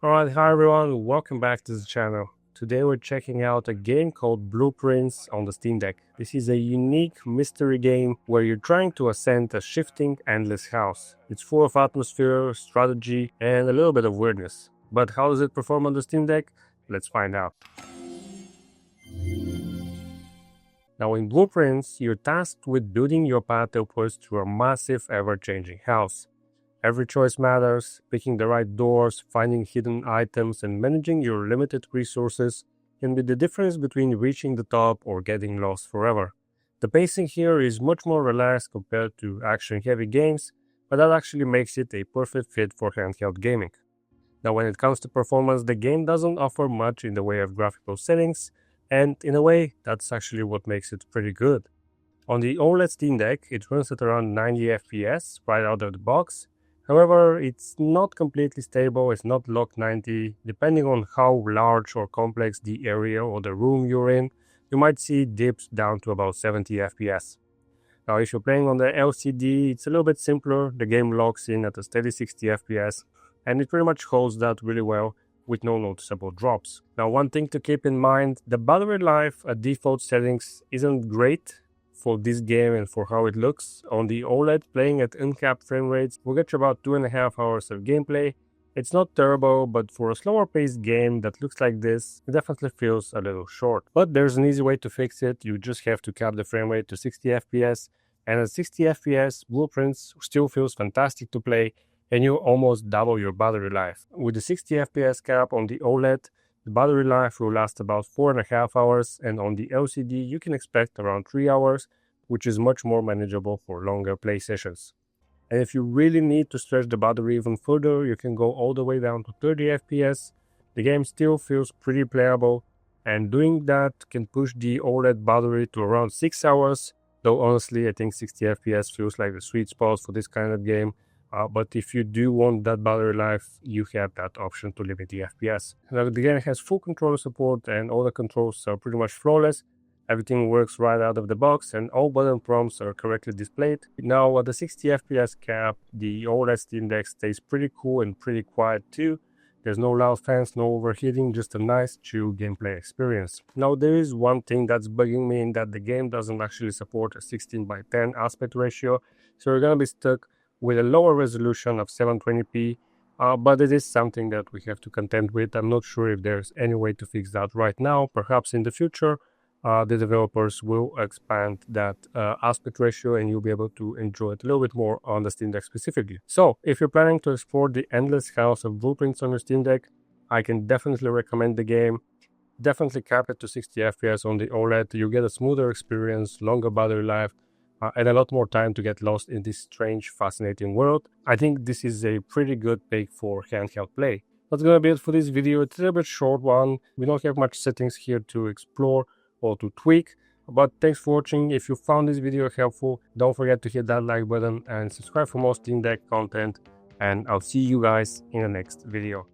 Alright, hi everyone, welcome back to the channel. Today we're checking out a game called Blueprints on the Steam Deck. This is a unique mystery game where you're trying to ascend a shifting, endless house. It's full of atmosphere, strategy, and a little bit of weirdness. But how does it perform on the Steam Deck? Let's find out. Now in Blueprints, you're tasked with building your path upwards through a massive, ever-changing house. Every choice matters. Picking the right doors, finding hidden items, and managing your limited resources can be the difference between reaching the top or getting lost forever. The pacing here is much more relaxed compared to action-heavy games, but that actually makes it a perfect fit for handheld gaming. Now when it comes to performance, the game doesn't offer much in the way of graphical settings, and in a way, that's actually what makes it pretty good. On the OLED Steam Deck, it runs at around 90 FPS right out of the box. However, it's not completely stable, it's not locked 90. Depending on how large or complex the area or the room you're in, you might see dips down to about 70 FPS. Now, if you're playing on the LCD, it's a little bit simpler. The game locks in at a steady 60 FPS, and it pretty much holds that really well with no noticeable drops. Now, one thing to keep in mind, the battery life at default settings isn't great for this game and for how it looks. On the OLED, playing at uncapped frame rates will get you about 2.5 hours of gameplay. It's not terrible, but for a slower paced game that looks like this, it definitely feels a little short. But there's an easy way to fix it. You just have to cap the frame rate to 60 FPS, and at 60 FPS, Blueprints still feels fantastic to play, and you almost double your battery life. With the 60 FPS cap on the OLED, the battery life will last about 4.5 hours, and on the LCD you can expect around 3 hours, which is much more manageable for longer play sessions. And if you really need to stretch the battery even further, you can go all the way down to 30 FPS. The game still feels pretty playable, and doing that can push the OLED battery to around 6 hours, though honestly I think 60 FPS feels like the sweet spot for this kind of game. But if you do want that battery life, you have that option to limit the FPS. Now, the game has full controller support and all the controls are pretty much flawless. Everything works right out of the box and all button prompts are correctly displayed. Now at the 60 FPS cap, the OLED Steam Deck stays pretty cool and pretty quiet too. There's no loud fans, no overheating, just a nice chill gameplay experience. Now there is one thing that's bugging me in that the game doesn't actually support a 16:10 aspect ratio, so you're gonna be stuck with a lower resolution of 720p, but it is something that we have to contend with. I'm not sure if there's any way to fix that right now. Perhaps in the future, the developers will expand that aspect ratio and you'll be able to enjoy it a little bit more on the Steam Deck specifically. So, if you're planning to explore the endless house of Blueprints on your Steam Deck, I can definitely recommend the game. Definitely cap it to 60 FPS on the OLED. You get a smoother experience, longer battery life, and a lot more time to get lost in this strange, fascinating world. I think this is a pretty good pick for handheld play. That's gonna be it for this video. It's a little bit short one. We don't have much settings here to explore or to tweak, but thanks for watching. If you found this video helpful, don't forget to hit that like button and subscribe for more Steam Deck content, and I'll see you guys in the next video.